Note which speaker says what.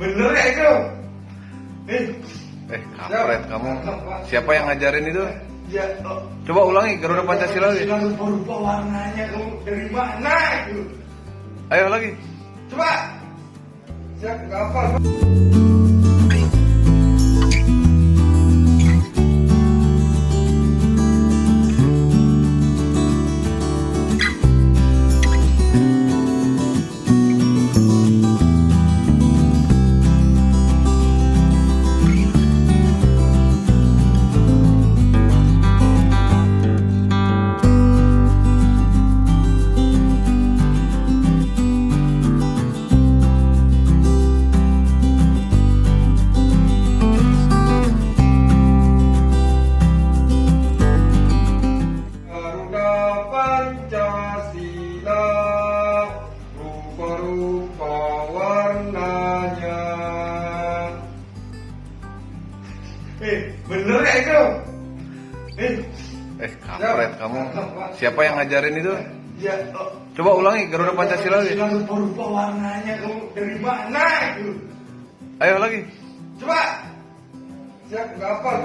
Speaker 1: Bener ya itu?
Speaker 2: Kampret kamu. Siapa yang ngajarin itu?
Speaker 1: Ya,
Speaker 2: Coba ulangi Garuda Pancasila lagi.
Speaker 1: lupa warnanya kamu dari mana itu?
Speaker 2: Ayo lagi.
Speaker 1: Coba. Saya nggak hafal. Garuda Pancasila, rupa-rupa warnanya. Bener ya itu?
Speaker 2: Kampret kamu. Siapa yang ngajarin itu?
Speaker 1: Ya,
Speaker 2: Coba ulangi Garuda Pancasila lagi.
Speaker 1: lupa warnanya kamu dari mana itu?
Speaker 2: Ayo lagi.
Speaker 1: Coba. Saya nggak hafal.